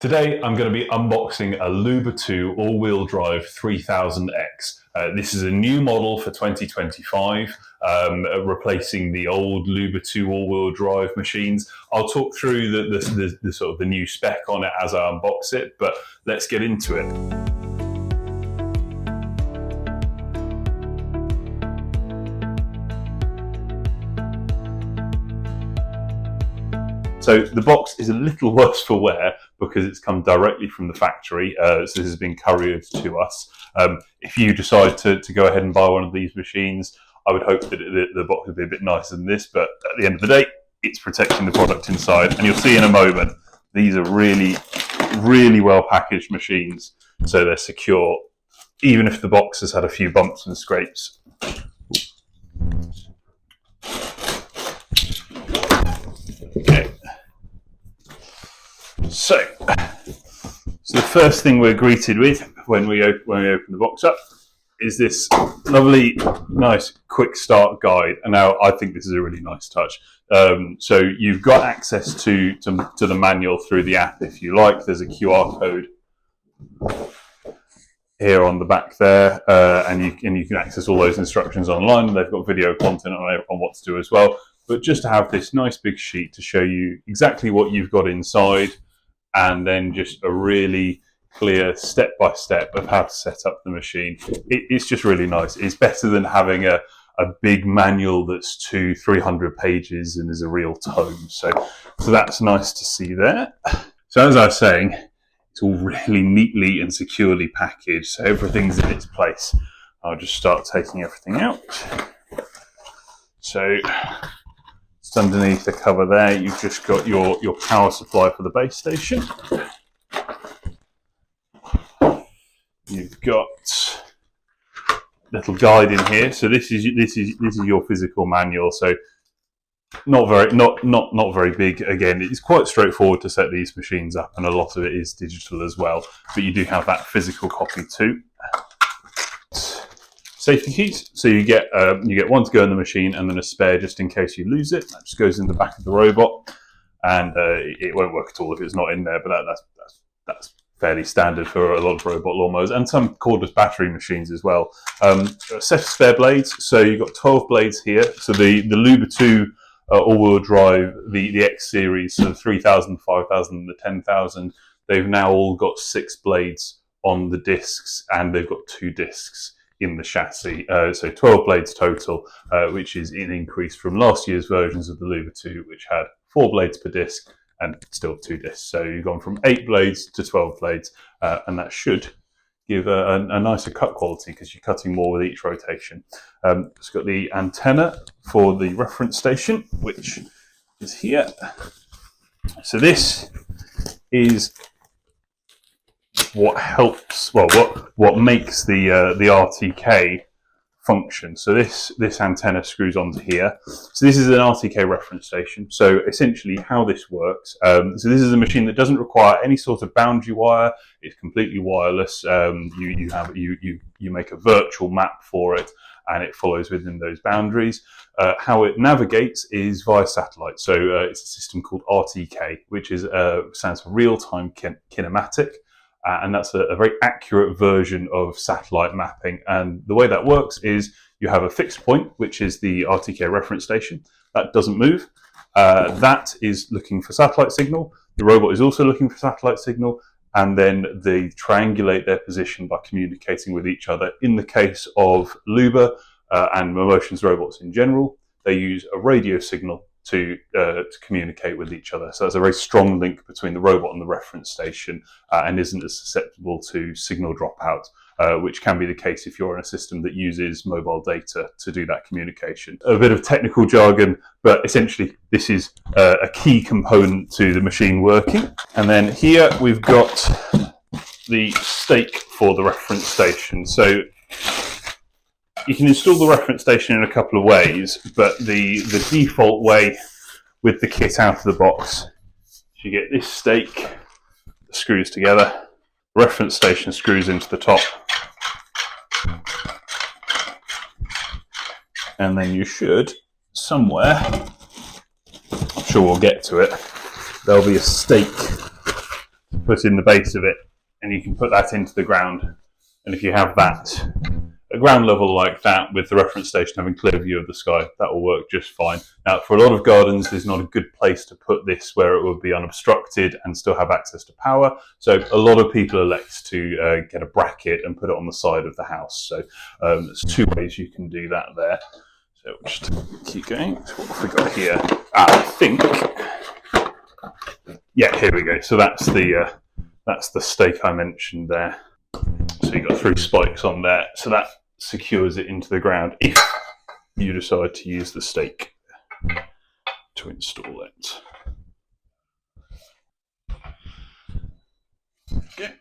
Today I'm going to be unboxing a Luba 2 all-wheel drive 3000X. This is a new model for 2025, replacing the old Luba 2 all-wheel drive machines. I'll talk through the sort of the new spec on it as I unbox it, but let's get into it. So the box is a little worse for wear because it's come directly from the factory, so this has been couriered to us. If you decide to go ahead and buy one of these machines, I would hope that the box would be a bit nicer than this, but at the end of the day, it's protecting the product inside. And you'll see in a moment, these are really, really well packaged machines, so they're secure, even if the box has had a few bumps and scrapes. Okay. So the first thing we're greeted with when we open the box up is this lovely, nice, quick start guide. And now I think this is a really nice touch. So you've got access to the manual through the app if you like. There's a QR code here on the back there, and you can access all those instructions online. They've got video content on what to do as well. But just to have this nice big sheet to show you exactly what you've got inside, and then just a really clear step-by-step of how to set up the machine. It's just really nice. It's better than having a big manual that's 200-300 pages and is a real tome. So that's nice to see there. So as I was saying, it's all really neatly and securely packaged, so everything's in its place. I'll just start taking everything out. So it's underneath the cover there. You've just got your power supply for the base station. You've got a little guide in here. So this is your physical manual. So not very big. Again, it's quite straightforward to set these machines up, and a lot of it is digital as well. But you do have that physical copy too. Safety keys, so you get one to go in the machine and then a spare just in case you lose it. That just goes in the back of the robot, and it won't work at all if it's not in there, but that's fairly standard for a lot of robot lawnmowers and some cordless battery machines as well. A set of spare blades, so you've got 12 blades here. So the Luba 2 all-wheel drive, the X series, so the 3000, 5000 and the 10,000, they've now all got 6 blades on the discs, and they've got 2 discs in the chassis, so 12 blades total, which is an increase from last year's versions of the Luba 2, which had 4 blades per disc and still 2 discs. So you've gone from 8 blades to 12 blades, and that should give a nicer cut quality because you're cutting more with each rotation. It's got the antenna for the reference station, which is here. So this is what helps, well, what makes the RTK function. So this antenna screws onto here. So this is an RTK reference station. So essentially how this works, so this is a machine that doesn't require any sort of boundary wire. It's completely wireless. You make a virtual map for it, and it follows within those boundaries. How it navigates is via satellite. So it's a system called RTK, which stands for real-time kinematic. And that's a very accurate version of satellite mapping. And the way that works is you have a fixed point, which is the RTK reference station. That doesn't move. That is looking for satellite signal. The robot is also looking for satellite signal. And then they triangulate their position by communicating with each other. In the case of Luba and Mammotion's robots in general, they use a radio signal to communicate with each other. So there's a very strong link between the robot and the reference station, and isn't as susceptible to signal dropout, which can be the case if you're in a system that uses mobile data to do that communication. A bit of technical jargon, but essentially this is a key component to the machine working. And then here we've got the stake for the reference station. So you can install the reference station in a couple of ways, but the default way with the kit out of the box, you get this stake that screws together, the reference station screws into the top, and then you should, somewhere, I'm sure we'll get to it, there'll be a stake put in the base of it, and you can put that into the ground. And if you have that at ground level like that, with the reference station having clear view of the sky, that will work just fine. Now, for a lot of gardens, there's not a good place to put this where it will be unobstructed and still have access to power. So a lot of people elect to get a bracket and put it on the side of the house. So there's two ways you can do that there. So we'll just keep going. So what have we got here? I think, yeah, here we go. So that's the stake I mentioned there. So you've got 3 spikes on there. So that secures it into the ground if you decide to use the stake to install it. Okay.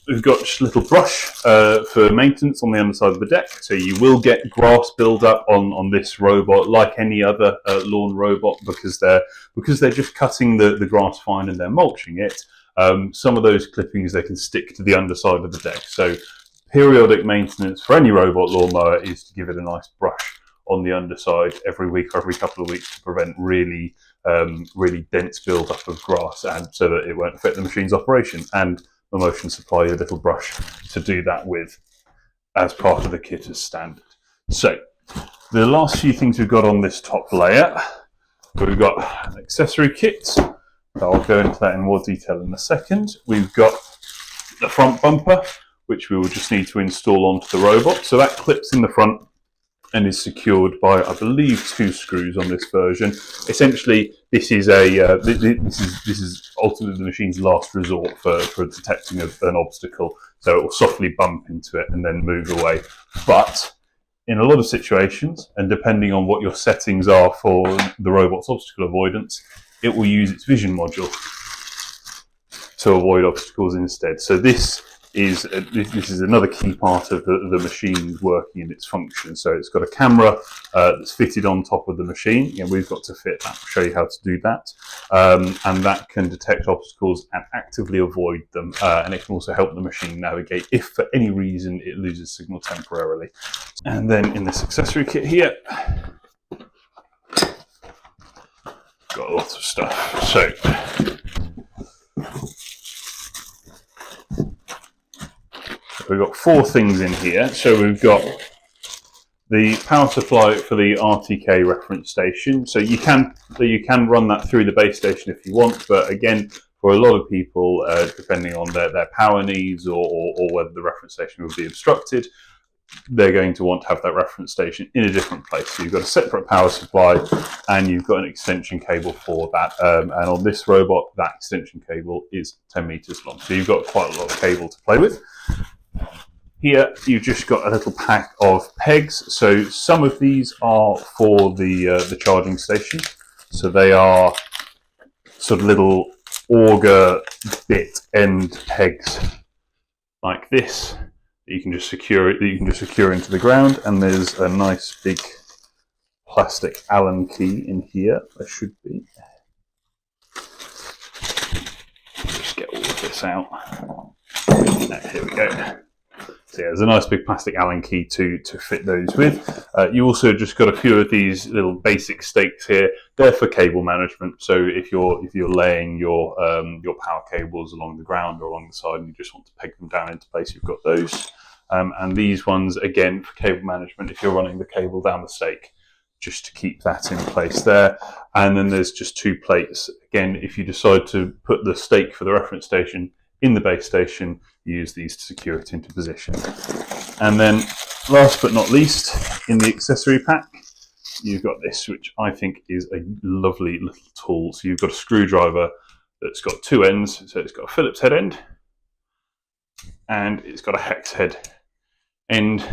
We've got just a little brush for maintenance on the underside of the deck. So you will get grass build up on this robot, like any other lawn robot, because they're just cutting the grass fine and they're mulching it. Some of those clippings, they can stick to the underside of the deck. So periodic maintenance for any robot lawnmower is to give it a nice brush on the underside every week or every couple of weeks to prevent really dense build up of grass, and so that it won't affect the machine's operation. And Mammotion supply you a little brush to do that with as part of the kit as standard. So the last few things we've got on this top layer, we've got an accessory kit. I'll go into that in more detail in a second. We've got the front bumper, which we will just need to install onto the robot. So that clips in the front and is secured by, I believe, 2 screws on this version. Essentially, this is this is ultimately the machine's last resort for detecting an obstacle. So it will softly bump into it and then move away. But in a lot of situations, and depending on what your settings are for the robot's obstacle avoidance, it will use its vision module to avoid obstacles instead. So this is another key part of the machine working in its function. So it's got a camera that's fitted on top of the machine, and we've got to fit that. I'll show you how to do that. And that can detect obstacles and actively avoid them. And it can also help the machine navigate if for any reason it loses signal temporarily. And then in this accessory kit here, got a lot of stuff. So we've got 4 things in here. So we've got the power supply for the RTK reference station. So you can run that through the base station if you want, but again, for a lot of people, depending on their power needs or whether the reference station will be obstructed, they're going to want to have that reference station in a different place. So you've got a separate power supply and you've got an extension cable for that. And on this robot, that extension cable is 10 meters long. So you've got quite a lot of cable to play with. Here, you've just got a little pack of pegs. So some of these are for the charging station. So they are sort of little auger bit end pegs like this. You can just secure it. You can just secure into the ground, and there's a nice big plastic Allen key in here. There should be. Just get all of this out. Here we go. So yeah, there's a nice big plastic Allen key to fit those with. You also just got a few of these little basic stakes here. They're for cable management. So if you're laying your power cables along the ground or along the side and you just want to peg them down into place, you've got those. And these ones, again, for cable management, if you're running the cable down the stake, just to keep that in place there. And then there's just 2 plates. Again, if you decide to put the stake for the reference station in the base station, use these to secure it into position. And then last but not least, in the accessory pack, you've got this, which I think is a lovely little tool. So you've got a screwdriver that's got 2 ends. So it's got a Phillips head end and it's got a hex head end,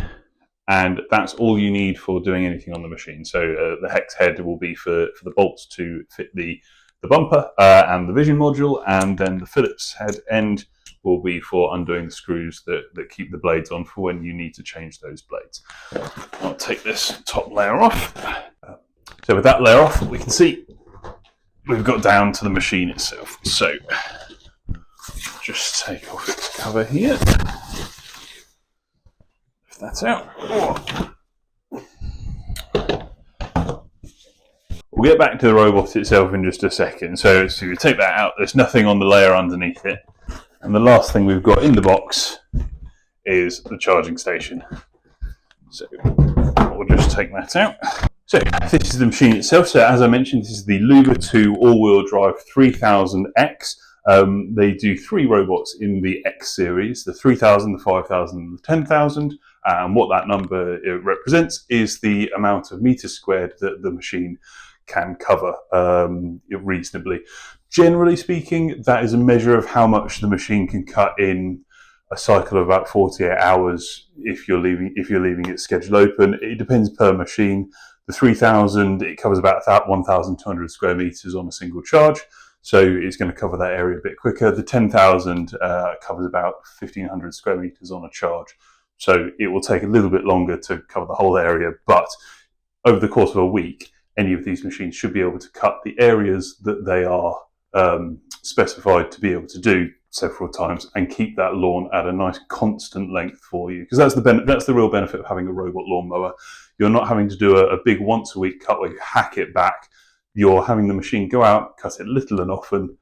and that's all you need for doing anything on the machine. So the hex head will be for the bolts to fit the bumper and the vision module, and then the Phillips head end will be for undoing the screws that keep the blades on for when you need to change those blades. I'll take this top layer off. So with that layer off, we can see we've got down to the machine itself. So just take off its cover here. Lift that out. We'll get back to the robot itself in just a second. So you take that out, there's nothing on the layer underneath it. And the last thing we've got in the box is the charging station. So we'll just take that out. So this is the machine itself. So as I mentioned, this is the Luba 2 all-wheel drive 3000X. They do 3 robots in the X series, the 3000, the 5000 and the 10,000. And what that number represents is the amount of meters squared that the machine can cover reasonably. Generally speaking, that is a measure of how much the machine can cut in a cycle of about 48 hours if you're leaving it scheduled open. It depends per machine. The 3000, it covers about 1,200 square meters on a single charge, so it's going to cover that area a bit quicker. The 10,000 covers about 1,500 square meters on a charge, so it will take a little bit longer to cover the whole area, but over the course of a week, any of these machines should be able to cut the areas that they are specified to be able to do several times and keep that lawn at a nice constant length for you, because that's the real benefit of having a robot lawnmower. You're not having to do a big once a week cut where you hack it back. You're having the machine go out, cut it little and often,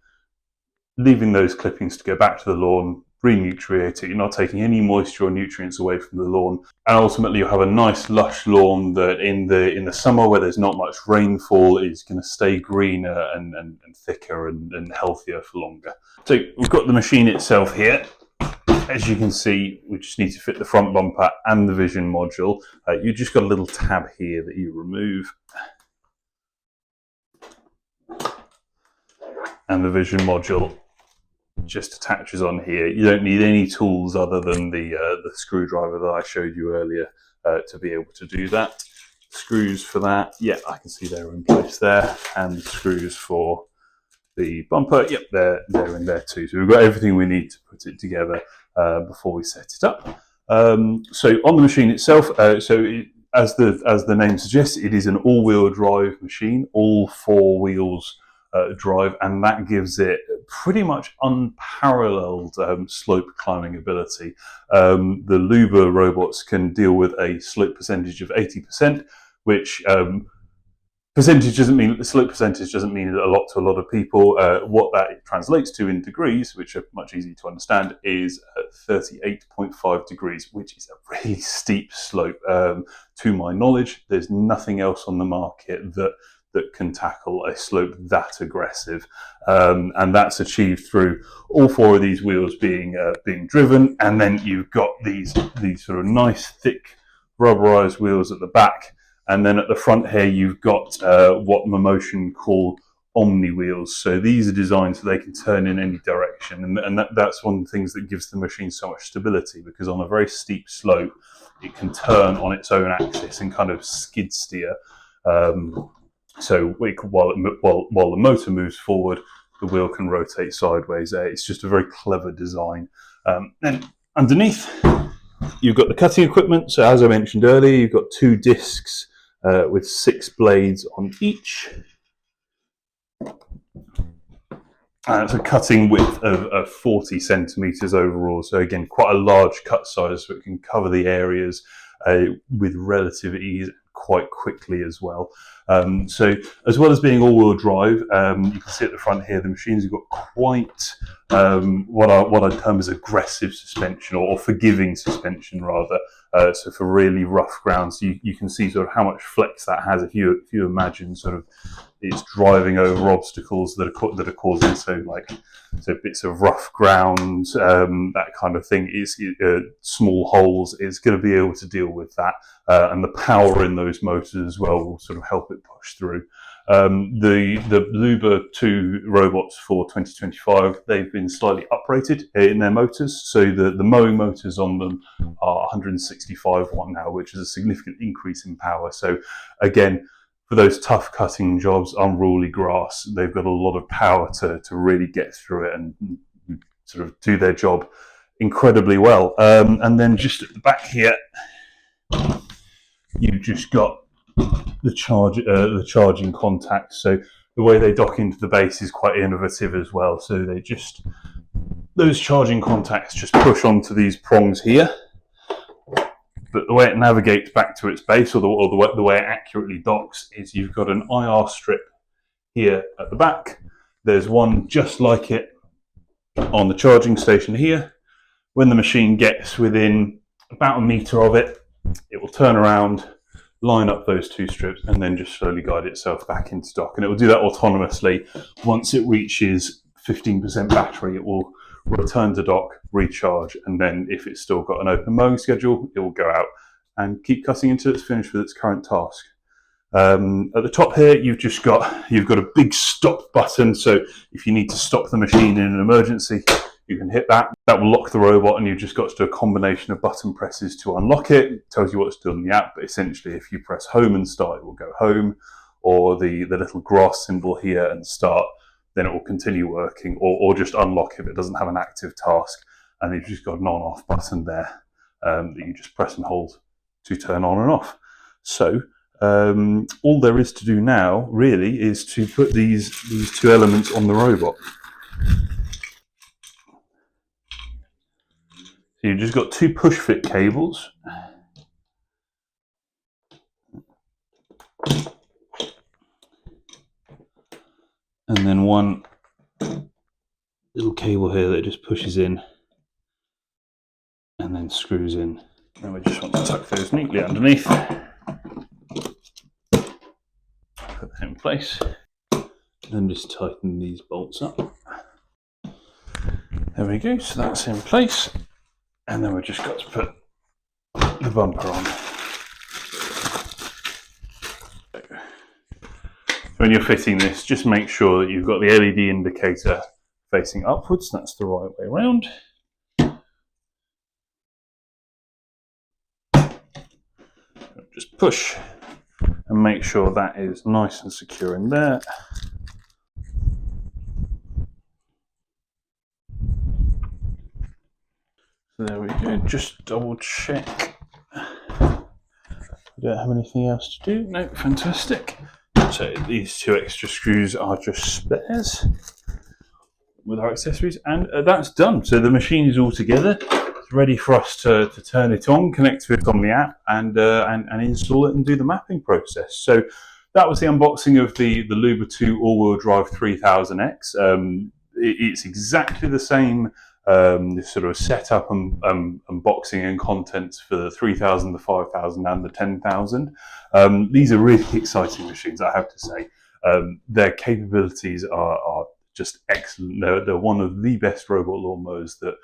leaving those clippings to go back to the lawn, re-nutriate it. You're not taking any moisture or nutrients away from the lawn, and ultimately you'll have a nice lush lawn that in the summer where there's not much rainfall is going to stay greener and thicker and healthier for longer. So we've got the machine itself here. As you can see, we just need to fit the front bumper and the vision module. You've just got a little tab here that you remove, and the vision module just attaches on here. You don't need any tools other than the screwdriver that I showed you earlier to be able to do that. Screws for that, yeah, I can see they're in place there, and the screws for the bumper, yep, they're in there too. So we've got everything we need to put it together before we set it up. So on the machine itself, as the name suggests, it is an all-wheel drive machine. All 4 wheels drive, and that gives it pretty much unparalleled slope climbing ability. The Luba robots can deal with a slope percentage of 80%, which slope percentage doesn't mean a lot to a lot of people. What that translates to in degrees, which are much easier to understand, is 38.5 degrees, which is a really steep slope. To my knowledge, there's nothing else on the market that can tackle a slope that aggressive, and that's achieved through all 4 of these wheels being driven, and then you've got these sort of nice thick rubberized wheels at the back. And then at the front here, you've got what Mammotion call omni wheels. So these are designed so they can turn in any direction. And that's one of the things that gives the machine so much stability, because on a very steep slope, it can turn on its own axis and kind of skid steer. So while the motor moves forward, the wheel can rotate sideways. It's just a very clever design. Then underneath, you've got the cutting equipment. So as I mentioned earlier, you've got 2 discs with 6 blades on each. It's a cutting width of 40 centimeters overall. So again, quite a large cut size, so it can cover the areas with relative ease quite quickly as well. So as well as being all-wheel drive, you can see at the front here, the machine's got quite what I term as aggressive suspension, or forgiving suspension rather. So for really rough grounds, you can see sort of how much flex that has. If you imagine sort of it's driving over obstacles that are causing so bits of rough ground, that kind of thing, is small holes, is going to be able to deal with that, and the power in those motors as well will sort of help it push through. The Luba 2 robots for 2025, they've been slightly uprated in their motors. So the mowing motors on them are 165 watt now, which is a significant increase in power. So again, for those tough cutting jobs, unruly grass, they've got a lot of power to really get through it and sort of do their job incredibly well. And then just at the back here, you've just got the charging contacts. So the way they dock into the base is quite innovative as well. So those charging contacts just push onto these prongs here, But the way it navigates back to its base, or the way it accurately docks, is you've got an IR strip here at the back. There's one just like it on the charging station here. When the machine gets within about a metre of it, it will turn around, line up those two strips, and then just slowly guide itself back into dock. And it will do that autonomously. Once it reaches 15% battery, it will return to dock, recharge, and then if it's still got an open mowing schedule, it will go out and keep cutting until it's finished with its current task. At the top here, you've got a big stop button. So if you need to stop the machine in an emergency, you can hit that. That will lock the robot, and you've just got to do a combination of button presses to unlock it. It tells you what to do on the app, but essentially if you press home and start, it will go home, or the little grass symbol here and start, then it will continue working, or just unlock if it doesn't have an active task. And you've just got an on-off button there that you just press and hold to turn on and off. So all there is to do now really is to put these two elements on the robot. So you've just got two push fit cables. And then one little cable here that just pushes in and then screws in. And we just want to tuck those neatly underneath. Put that in place. And just tighten these bolts up. There we go, so that's in place. And then we've just got to put the bumper on. When you're fitting this, just make sure that you've got the LED indicator facing upwards. That's the right way around. Just push and make sure that is nice and secure in there. So there we go, just double check. We don't have anything else to do. No, fantastic. So these two extra screws are just spares with our accessories, and that's done. So the machine is all together. It's ready for us to turn it on, connect to it on the app, and install it and do the mapping process. So that was the unboxing of the Luba 2 all-wheel drive 3000X. It's exactly the same sort of setup and unboxing and contents for the 3000, the 5000 and the 10,000. These are really exciting machines, I have to say. Their capabilities are just excellent. They're one of the best robot lawnmowers that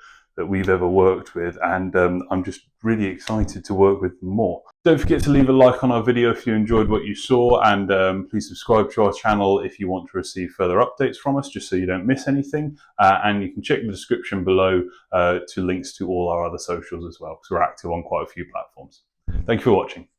we've ever worked with, and I'm just really excited to work with them more. Don't forget to leave a like on our video if you enjoyed what you saw, and please subscribe to our channel if you want to receive further updates from us, just so you don't miss anything. And you can check the description below to links to all our other socials as well, because we're active on quite a few platforms. Thank you for watching.